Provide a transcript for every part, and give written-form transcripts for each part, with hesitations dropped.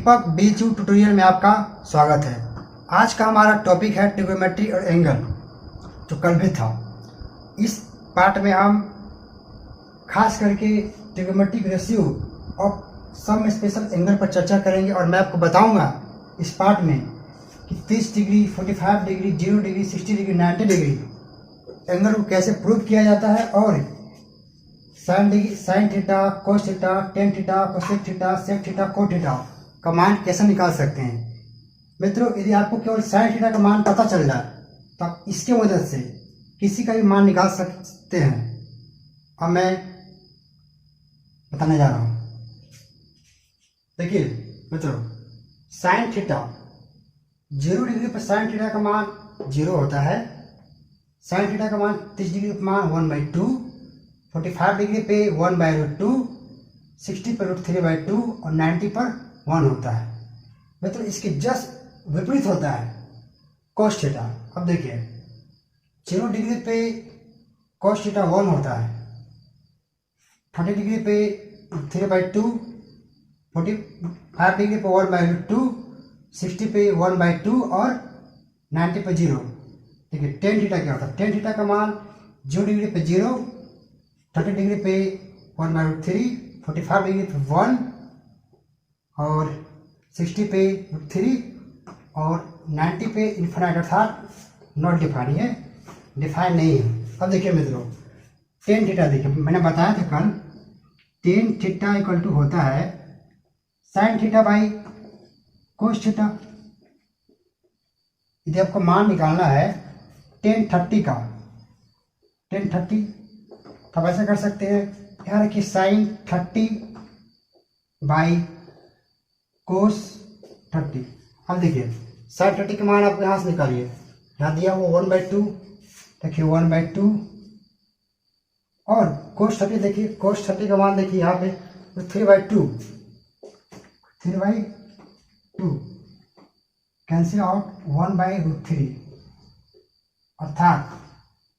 दीपक बीचू tutorial में आपका स्वागत है। आज का हमारा टॉपिक है ट्रिग्नोमेट्री और एंगल, जो कल भी था। इस पार्ट में हम खास करके ट्रिग्नोमेट्रिक रेशियो और सम स्पेशल एंगल पर चर्चा करेंगे और मैं आपको बताऊंगा इस पार्ट में कि 30 degree, 45 degree, 0 degree, 60 degree, 90 degree angle को कैसे प्रूव किया जाता है और sine theta, cos theta, tan theta, cosec theta, sec theta, cot theta का मान कैसे निकाल सकते हैं। मित्रों, यदि आपको केवल साइन थीटा का मान पता चल जाए तो आप इसके मदद से किसी का भी मान निकाल सकते हैं। अब मैं बताने जा रहा हूं। देखिए मित्रों, साइन थीटा 0 डिग्री पर साइन थीटा का मान 0 होता है। साइन थीटा का मान 30 डिग्री पर मान 1/2, 45 डिग्री पे 1/√2, 60 पर √3/2 और 90 पर 1 होता है। मतलब इसके जस्ट विपरीत होता है कोस थीटा। अब देखिए 0 डिग्री पे कोस थीटा 1 होता है, 30 डिग्री पे 3/2, 45 डिग्री पे 1/√2, 60 पे 1/2 और 90 पे 0। देखिए टेन थीटा क्या होता है। टेन थीटा का मान 0 डिग्री पे 0, 30 डिग्री पे 1/√3, 45 डिग्री पे 1 और 60 पे √3 और 90 पे इन्फिनाइट, अर्थात नॉट डिफाइंड, है डिफाइंड नहीं है। अब देखिए मित्रों, टेन थीटा देखिए, मैंने बताया था कल, टेन थीटा इक्वल टू होता है sine theta by cos theta. यदि आपको मान निकालना है टेन 30 का, टेन 30 तब ऐसा कर सकते हैं, यहाँ रखिए साइन 30 बाई कोस 30। अब देखिए साइन 30 के मान आप यहाँ से निकालिए, यहाँ दिया वो 1/2, देखिए 1/2 और कोस 30 देखिए, कोस 30 का मान देखिए यहाँ पे 3/2, 3/2 कैंसिल आउट 1/√3, अर्थात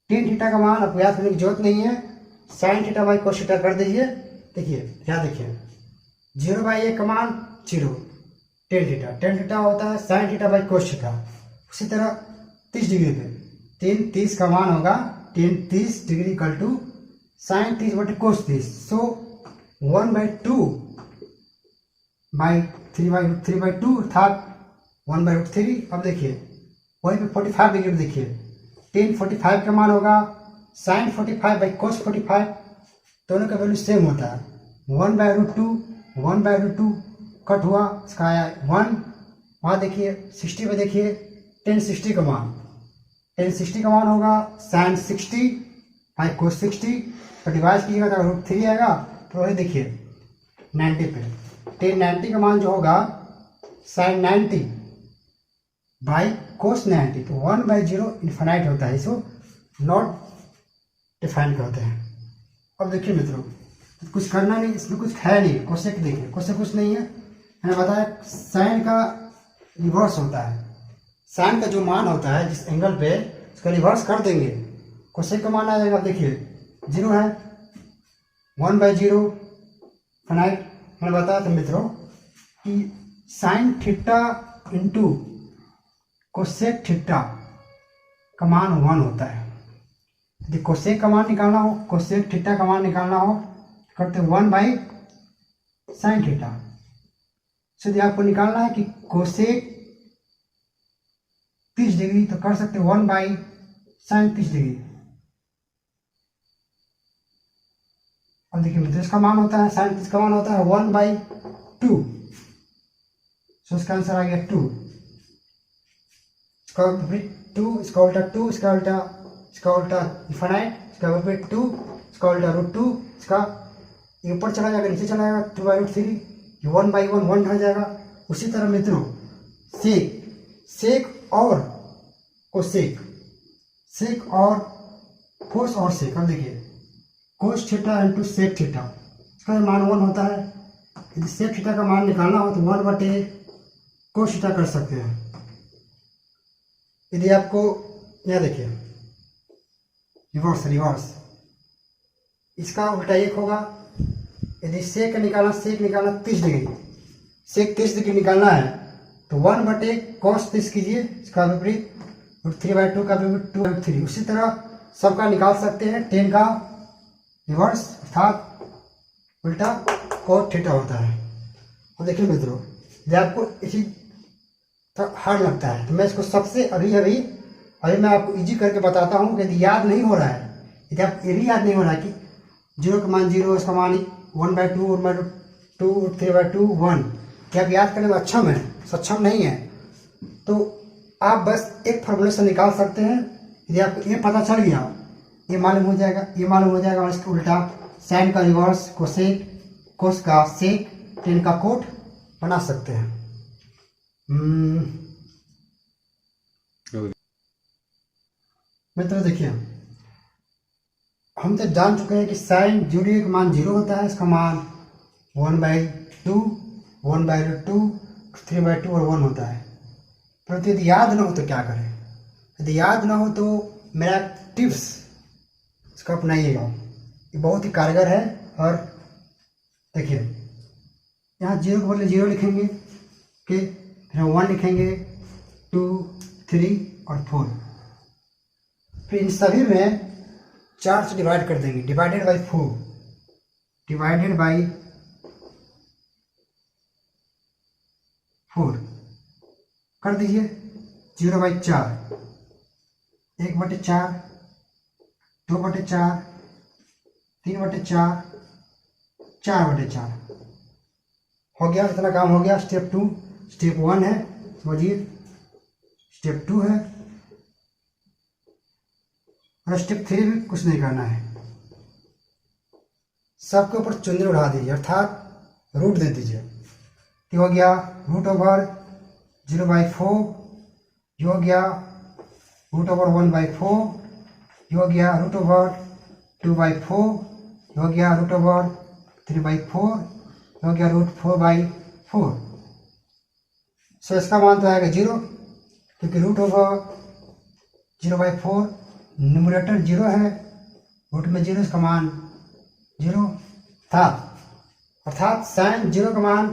टेन थीटा का मान आपको याद करने की जरूरत नहीं है। Sine theta by cos theta कर दीजिए। देखिए यहाँ देखिए 0/1 का मान 0, टेन थीटा होता है sine theta by cos theta. उसी तरह 30 डिग्री पे टेन 30 का मान होगा tan 30 degree equal to sine 30 बटे कोस 30। सो 1/2 बाई 3/2 अर्थात 1/√3। अब देखिए वहीं पे 45 डिग्री देखिए, टेन 45 का मान होगा साइन 45 बाई कोस 45, दोनों का वैल्यू सेम होता है। 1/√2 कट हुआ, इसका आया 1। वहाँ देखिए 60 पे देखिए टेन 60 का मान होगा साइन 60 बाई कोस 60, तो डिवाइड कीजिएगा तो √3 आएगा। तो वही देखिए 90 पे टेन 90 का मान जो होगा साइन 90 बाई कोस 90, तो 1/0 इन्फिनाइट होता है, इसको नॉट डिफाइन करते हैं। अब देखिए मित्रों, कुछ करना नहीं, इसमें कुछ है नहीं। कोसेक देखिए, कोसेक कुछ नहीं है, मैंने बताया साइन का रिवर्स होता है। साइन का जो मान होता है जिस एंगल पे, उसका रिवर्स कर देंगे, कोसेक का मान आ जाएगा। देखिए 0 है, 1/0 फाइनाइट। मैंने बताया था मित्रों कि sine theta into cosec theta का मान 1 होता है। यदि कोसेक का मान निकालना हो, कोसेक थीटा का मान निकालना हो, करते 1/sin थीटा। यदि आपको निकालना है कि कोसेक 30 डिग्री, तो कर सकते 1/sin 30 डिग्री। अब देखिए मित्रों, इसका मान होता है साइन 30 का मान होता है 1/2, सो इसका आंसर आ गया 2। इसका विपरीत 2, इसका उल्टा 2, इसका उल्टा इन्फिनाइट, इसका विपरीत 2, इसका उल्टा √2, इसका ऊपर चला जाएगा नीचे चला जाएगा 2/√3, 1/1 1 रह जाएगा। उसी तरह मित्रों सेक और कोसेक, सेक और कोस और सेक। अब देखिए cos theta into sec theta, इसका मान 1 होता है। यदि सेक थीटा का मान निकालना हो तो 1/कोस थीटा कर सकते हैं। यदि आपको यह देखिए रिवर्स, इसका उल्टा 1 होगा। यदि सेक निकालना 30 डिग्री, सेक 30 डिग्री निकालना है तो 1/cos 30 कीजिए, इसका विपरीत √3/2 का विपरीत 2/3। उसी तरह सबका निकाल सकते हैं। 10 का रिवर्स अर्थात उल्टा cos थीटा होता है। और देखिए मित्रों, यदि आपको इसी हार्ड लगता है तो मैं इसको सबसे अभी मैं आपको इजी करके बताता हूँ। यदि याद नहीं हो रहा है, यदि आप ये भी याद नहीं हो रहा है कि 0 का मान 0, इसका मान 1/2, 1/2, 3/2, 1, क्या आप याद करने में सक्षम नहीं है तो आप बस एक फॉर्मूले से निकाल सकते हैं। यदि आपको ये पता चल गया, ये मालूम हो जाएगा और इसका उल्टा साइन का रिवर्स, कोसेक, कोस का सेक, टेन का कोट बना सकते हैं। मित्रों देखिए, हम तो जान चुके हैं कि साइन जीरो का मान 0 होता है, इसका मान 1/2, 1/2, 3/2 और 1 होता है। परंतु यदि याद ना हो तो क्या करें? यदि याद ना हो तो मेरा टिप्स इसका अपनाइएगा, ये बहुत ही कारगर है। और देखिए, यहाँ 0 के बदले 0 लिखेंगे, फिर 1 लिखेंगे, 2, 3 और 4, फिर इन सभी में 4 से डिवाइड कर देंगे, डिवाइडेड बाई 4 कर दीजिए। 0/4, 1/4, 2/4, 3/4, 4/4 हो गया। इतना काम हो गया। स्टेप 2, स्टेप 1 है समझिए, स्टेप 2 है और स्टेप 3 भी कुछ नहीं करना है। सबके ऊपर चुंदरी उड़ा दीजिए अर्थात रूट दे दीजिए। तो हो गया √0/4, ये हो गया √1/4, ये हो गया √2/4, ये हो गया √3/4, ये हो गया √4/4। सो इसका मान तो आएगा 0, क्योंकि √0/4 न्यूमरेटर 0 है, रूट में 0, इसका मान 0 था, अर्थात साइन 0 का मान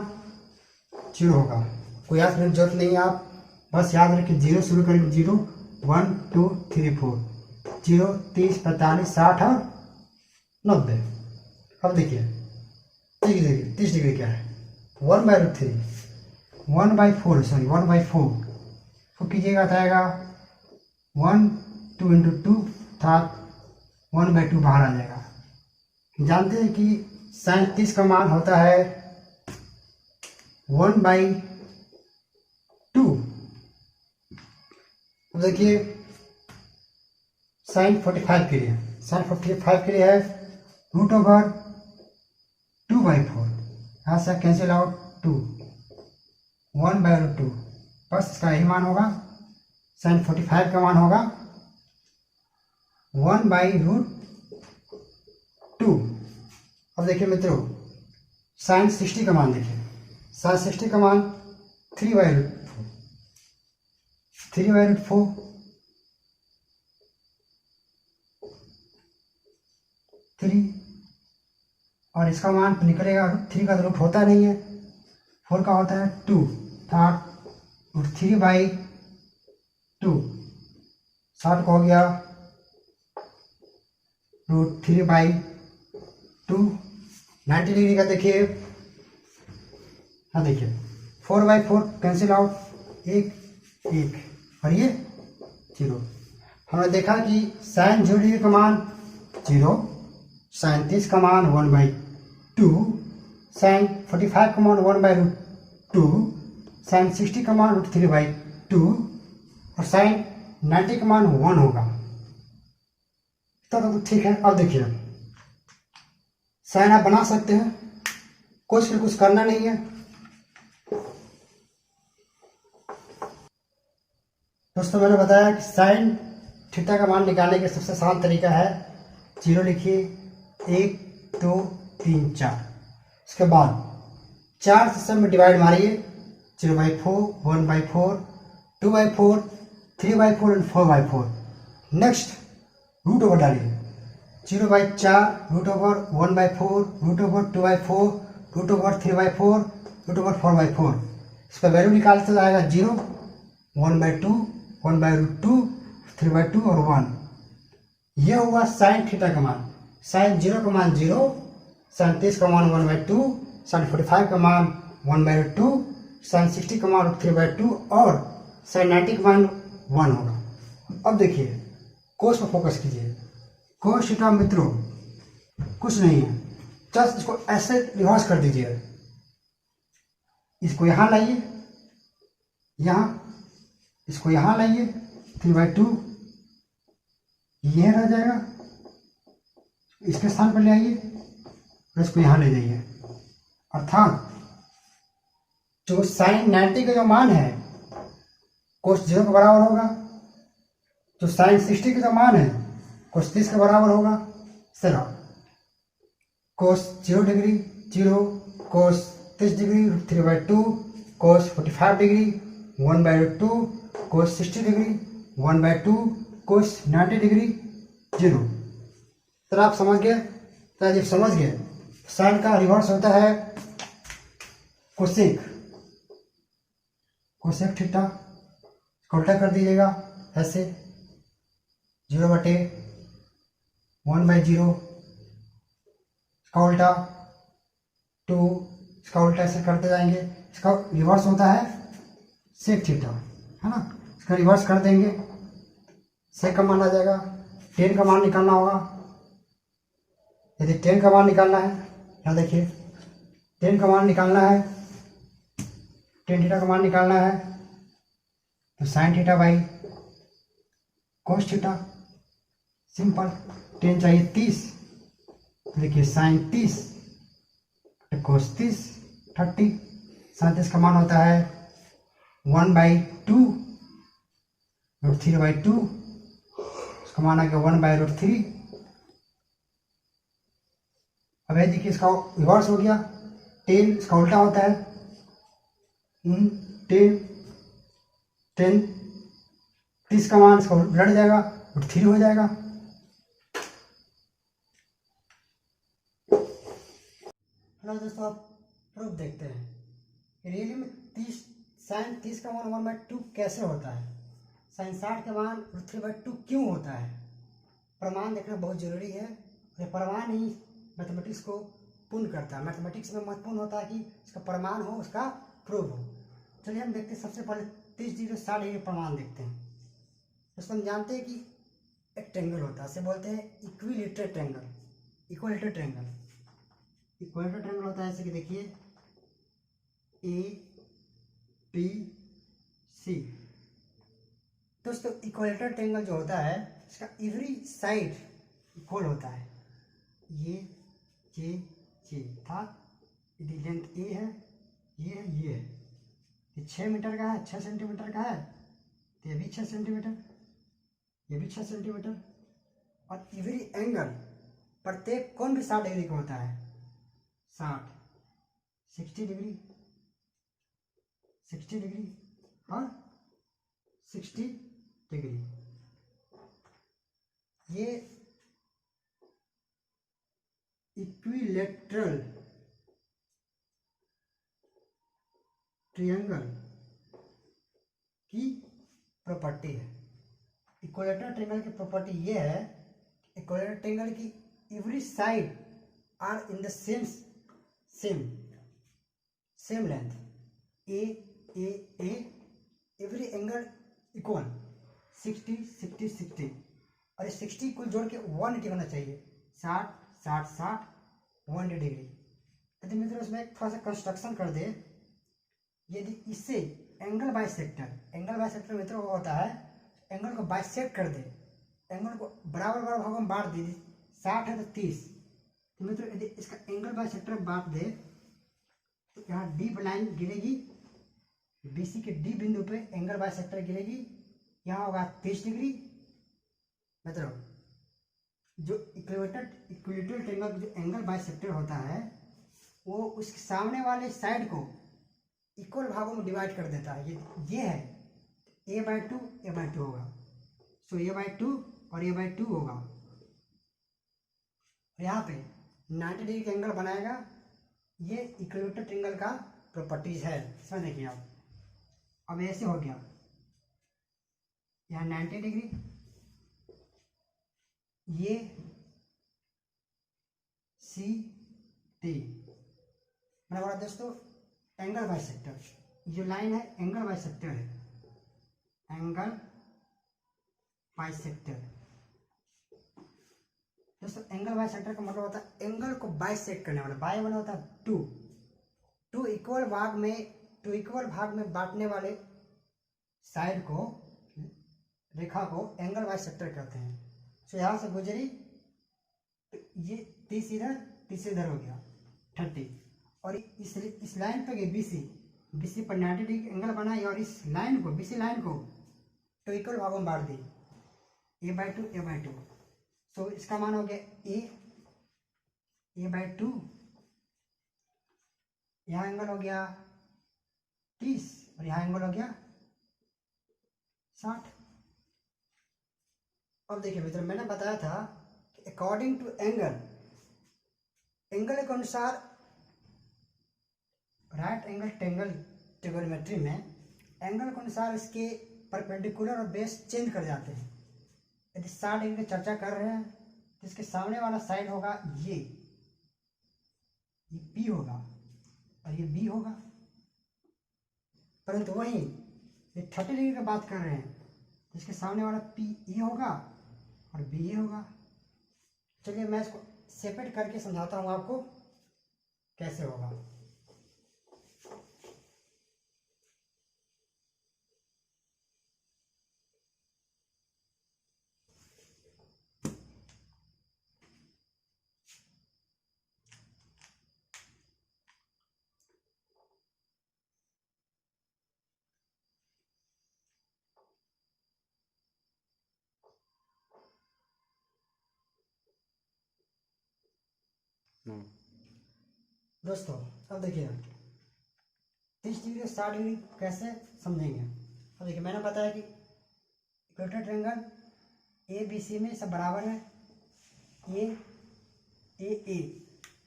0 होगा। कोई याद करने की जरूरत नहीं है, आप बस याद रखिए 0 शुरू करेंगे। 0, 1, 2, 3, 4, 0, 30, 45, 60 और 90। अब देखिए 30 डिग्री क्या है, 1/√3, 1/4 तो कीजिएगा तो आएगा 1, 2 × 2 अर्थात 1/2 बाहर आ जाएगा। जानते हैं कि साइन 30 का मान होता है 1/2। अब देखिए साइन 45 के लिए है √2/4, यहाँ से कैंसिल आउट 2, 1/2, बस इसका यही मान होगा। साइन 45 का मान होगा 1/√2। अब देखिए मित्रों, साइन 60 का मान देखिए, साइन 60 का मान 3/4, 3 और इसका मान निकलेगा 3 का तो रूट होता नहीं है, 4 का होता है 2, अर्थात √3/2। 60 का हो गया √3/2। 90 डिग्री का देखिए, हाँ देखिए 4/4 कैंसिल आउट, 1 और ये 0। हमने देखा कि साइन 0 डिग्री का मान 0, साइन 30 का मान 1/2, साइन 45 का मान 1/√2, साइन 60 का मान √3/2 और साइन 90 का मान 1 होगा। तो ठीक है। अब देखिए साइन आप बना सकते हैं, कुछ करना नहीं है। दोस्तों मैंने बताया कि साइन थीटा का मान निकालने का सबसे आसान तरीका है 0 लिखिए, 1, 2, 3, 4, इसके बाद 4 से सब में डिवाइड मारिए, 0/4, 1/4, 2/4, 3/4 और 4/4। नेक्स्ट रूट ओवर डालिए, 0/4, √1/4, √2/4, √3/4, 4/4। इसका वैल्यू निकालते जाएगा 0, 1/2, 1/√2, 3/2 और 1। यह हुआ साइन थीटा का मान। साइन 0 का मान 0, साइन 30 का मान 1/2, साइन 45 का मान 1/2, साइन 60 का मान 3/2 और साइन 90 का मान 1 होगा। अब देखिए कोस पर फोकस कीजिए। कोस थीटा मित्रों कुछ नहीं है, जस्ट इसको ऐसे रिवर्स कर दीजिए। इसको यहाँ लाइए, यहाँ, इसको यहाँ लाइए, 3/2 यह रह जाएगा, इसके स्थान पर ले आइए और इसको यहाँ ले जाइए। अर्थात जो साइन 90 का जो मान है कोस 0 के बराबर होगा, जो साइन 60 का जो मान है कोस 30 के बराबर होगा। चलो कोस 0 डिग्री 0, कोस 30 डिग्री 3/2, कोस 45 डिग्री 1/2, कोस 60 डिग्री 1/2, कोस 90 डिग्री 0। तो आप समझ गए? तो जब समझ गए साइन का रिवर्स होता है कोसेक, कोसेक थीटा। उल्टा कर दीजिएगा ऐसे 0/1/0, इसका उल्टा 2, इसका उल्टा ऐसे करते जाएंगे। इसका रिवर्स होता है सेक थीटा, है ना। इसका रिवर्स कर देंगे, सेक का मान आ जाएगा। 10 का मान निकालना होगा। यदि 10 का मान निकालना है, यहाँ देखिए 10 का मान निकालना है, 10 थीटा का मान निकालना है, तो sine theta by cos theta, simple. 10 चाहिए 30, देखिए साइन 30 कोस 30 30। साइन 30 का मान होता है 1/2 √3/2, इसका मान आ गया 1/√3। अब ये देखिए इसका रिवर्स हो गया, 10 इसका उल्टा होता है 10 30 का मान इसका उलट जाएगा, √3 हो जाएगा। हेलो दोस्तों, आप प्रूफ देखते हैं। रियली में 30 साइन 30 का मान 1/2 कैसे होता है, साइन 60 का मान √3/2 क्यों होता है। प्रमाण देखना बहुत जरूरी है। ये प्रमाण ही मैथमेटिक्स को पूर्ण करता है। मैथमेटिक्स में महत्वपूर्ण होता है कि इसका प्रमाण हो, उसका प्रूफ हो। चलिए हम देखते हैं, सबसे पहले 30 डिग्री 60 डिग्री प्रमाण देखते हैं। दोस्तों हम जानते हैं कि एक ट्रायंगल होता है, इसे बोलते हैं equilateral triangle. Equilateral triangle, equilateral triangle होता है ऐसे कि देखिए ABC। दोस्तों इक्विलेटरल ट्रायंगल जो होता है इसका एवरी साइड इक्वल होता है। ये था, यदि लेंथ ए है, ये है, ये है, ये 6 मीटर का है, 6 सेंटीमीटर का है, तो ये भी 6 सेंटीमीटर, ये भी 6 सेंटीमीटर। और एवरी एंगल प्रत्येक कोण भी 60 डिग्री का होता है। 60 डिग्री, 60 डिग्री और 60 डिग्री। ये इक्विलेटरल ट्रायंगल की प्रॉपर्टी है। इक्विलेटरल ट्रायंगल की प्रॉपर्टी ये है, इक्विलेटरल ट्रायंगल की every side are in the same length, a every angle equal 60 60 60, और ये 60 कुल जोड़ के 180 होना चाहिए। 60 60 60 180 डिग्री। यदि मित्रों इसमें थोड़ा सा कंस्ट्रक्शन कर दे, यदि इससे एंगल बाइसेक्टर मित्रों को होता है, एंगल को बाइसेक्ट कर दे, एंगल को बराबर बराबर भागों में बांट दे, 60 है तो 30, तो मित्रों यदि इसका एंगल बाइसेक्टर बांट दे तो यहाँ डी लाइन गिरेगी, बीसी के डी बिंदु पे एंगल बाइसेक्टर गिरेगी, यहाँ होगा 30 डिग्री। मतलब जो इक्विलेटरल ट्रायंगल जो एंगल बाइसेक्टर होता है वो उसके सामने वाले साइड को इक्वल भागों में डिवाइड कर देता है। ये है a/2 होगा, सो a/2 और a/2 होगा। यहाँ पे 90 डिग्री का एंगल बनाएगा। ये इक्विलेटरल ट्रायंगल का प्रॉपर्टीज है। इसमें देखिए आप, अब ऐसे हो गया, यहाँ 90 डिग्री, ये सी टी। मैंने बोला दोस्तों एंगल बाइसेक्टर, जो लाइन है एंगल बाइसेक्टर है, एंगल बाइसेक्टर। दोस्तों एंगल बाइसेक्टर का मतलब होता है एंगल को बाइसेक्ट करने वाला। बाय वाला होता है टू इक्वल भाग में बांटने वाले साइड को, रेखा को एंगल बाइसेक्टर कहते हैं। तो यहाँ से गुजरी, ये 30 इधर हो गया 30, और इस लाइन पे गई BC पर 90 डिग्री एंगल बनाई, और इस लाइन को BC लाइन को टू इक्वल भागों में बांट दी, a/2 सो इसका मान हो गया a/2, यहाँ एंगल हो गया 30 और यहाँ एंगल हो गया 60। अब देखिए मित्रों, मैंने बताया था कि अकॉर्डिंग टू एंगल के अनुसार राइट एंगल ट्रिगोनोमेट्री में एंगल के अनुसार इसके परपेंडिकुलर और बेस चेंज कर जाते हैं। यदि 60 डिग्री की चर्चा कर रहे हैं तो इसके सामने वाला साइड होगा ये P होगा और ये B होगा। परंतु वहीं ये 30 डिग्री की बात कर रहे हैं तो इसके सामने वाला P ये होगा और B ये होगा। चलिए मैं इसको सेपरेट करके समझाता हूँ आपको कैसे होगा। दोस्तों अब देखिए 30 डिग्री और 60 डिग्री कैसे समझेंगे। अब देखिए मैंने बताया कि इक्वेटर ट्रायंगल ABC में सब बराबर है, ए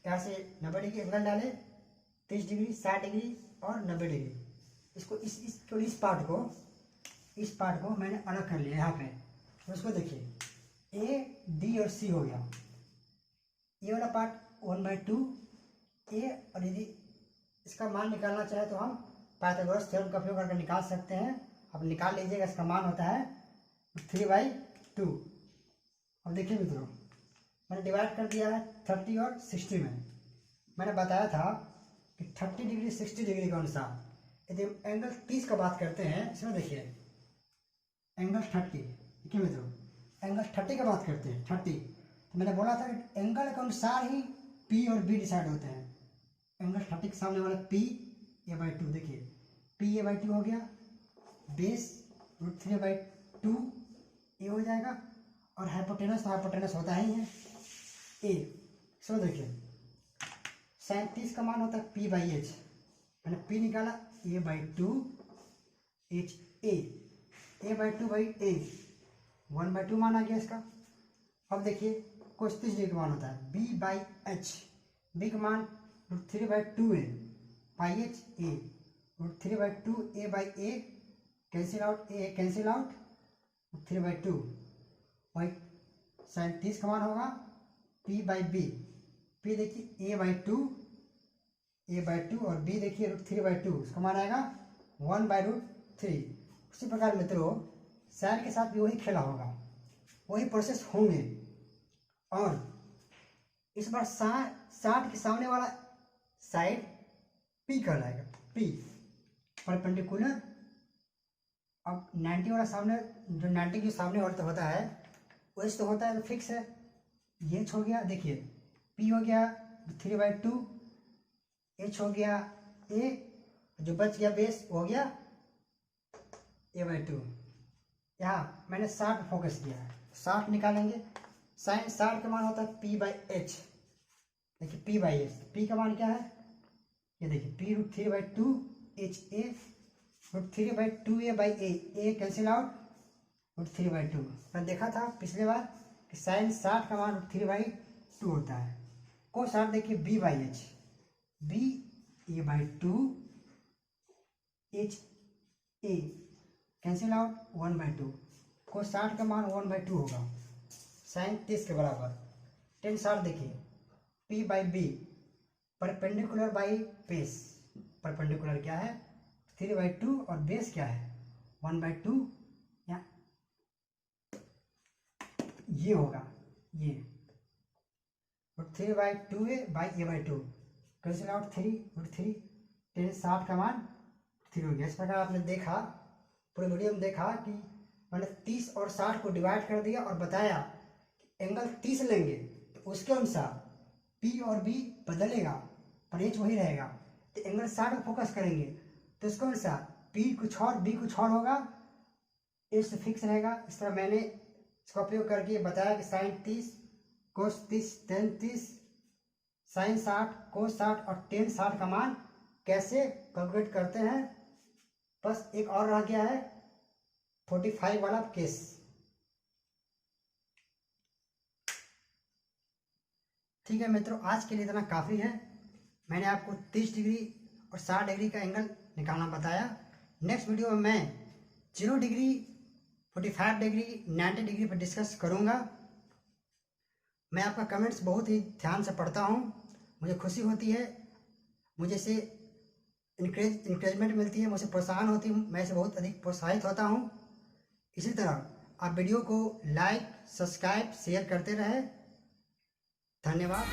यहाँ से 90 डिग्री एंगल डाले, 30 डिग्री 60 डिग्री और 90 डिग्री। इसको इस पार्ट को मैंने अलग कर लिया यहाँ पे। तो उसको देखिए AD और C हो गया, ये वाला पार्ट 1/2 A, और यदि इसका मान निकालना चाहे तो हम पाइथागोरस थ्योरम का उपयोग करके निकाल सकते हैं। अब निकाल लीजिएगा, इसका मान होता है 3/2। अब देखिए मित्रों, मैंने डिवाइड कर दिया है 30 और 60 में। मैंने बताया था कि 30 डिग्री 60 डिग्री के अनुसार यदि हम एंगल 30 का बात करते हैं, इसमें देखिए एंगल 30, देखिए मित्रों एंगल 30 का बात करते हैं 30, तो मैंने बोला था कि एंगल के अनुसार ही P और B डिसाइड होते हैं। एंगल 30 के सामने वाला P a/2, देखिए P a/2 हो गया, बेस √3/2 ये हो जाएगा, और हाइपोटेनस होता ही है A। सो देखिए sin 30 का मान होता है P/H, मैंने P निकाला a/2 HA, a/2/A 1/2 मान आ गया इसका। अब देखिए cos 30 डिग्री का मान होता है B/H, B का मान √3/2 है, πH A, √3/2 A/A cancel out, A cancel out, √3/2 वही sin 30 का मान होगा P/B। P देखिए a/2 और B देखिए √3/2, इसका मान आएगा 1/√3। उसी प्रकार मित्रों साइन के साथ भी वही खेला होगा, वही प्रोसेस होंगे। और इस बार 60 के सामने वाला साइड P कहलाएगा, P परपेंडिकुलर। अब 90 वाला सामने, जो 90 के सामने होता है वैसे तो होता है फिक्स है, ये हो गया, देखिए P हो गया 3/2, H हो गया A, जो बच गया बेस हो गया a/2। यहाँ मैंने 60 फोकस किया है, 60 निकालेंगे। साइन 60 का मान होता है P/H, देखिए P/H, P का मान क्या है, ये देखिए P √3/2 HA √3/2 A cancel out √3/2। मैंने देखा था पिछले बार कि साइन 60 का मान √3/2 होता है। को 60 देखिए B/H, B a/2 H A cancel out 1/2। cos 60 का मान 1/2 होगा, sin 30 के बराबर। tan 60 देखिए P/B perpendicular by base. Perpendicular क्या है 3/2 और बेस क्या है 1/2, या ये होगा ये 3/2 है by A/2 cancel out 3/3। tan 60 का मान 3 हो गया। इस प्रकार आपने देखा पूरे वीडियो में देखा कि मैंने 30 और 60 को डिवाइड कर दिया और बताया कि एंगल 30 लेंगे तो उसके अनुसार P और B बदलेगा पर एच वही रहेगा। तो एंगल 60 को फोकस करेंगे तो उसके अनुसार P कुछ और B कुछ और होगा, एच फिक्स रहेगा। इस तरह मैंने इसका उपयोग करके बताया कि sin 30 cos 30 tan 30 sin 60 cos 60 और tan 60 का मान कैसे कैलकुलेट करते हैं। बस एक और रह गया है 45 वाला केस। ठीक है मित्रों, आज के लिए इतना काफ़ी है। मैंने आपको 30 डिग्री और 60 डिग्री का एंगल निकालना बताया। नेक्स्ट वीडियो में मैं 0 डिग्री 45 डिग्री 90 डिग्री पर डिस्कस करूँगा। मैं आपका कमेंट्स बहुत ही ध्यान से पढ़ता हूँ, मुझे खुशी होती है, मुझे से इंकरेजमेंट मिलती है, मुझे प्रोत्साहन होती है, मैं इसे बहुत अधिक प्रोत्साहित होता हूँ। इसी तरह आप वीडियो को लाइक सब्सक्राइब शेयर करते रहे। धन्यवाद।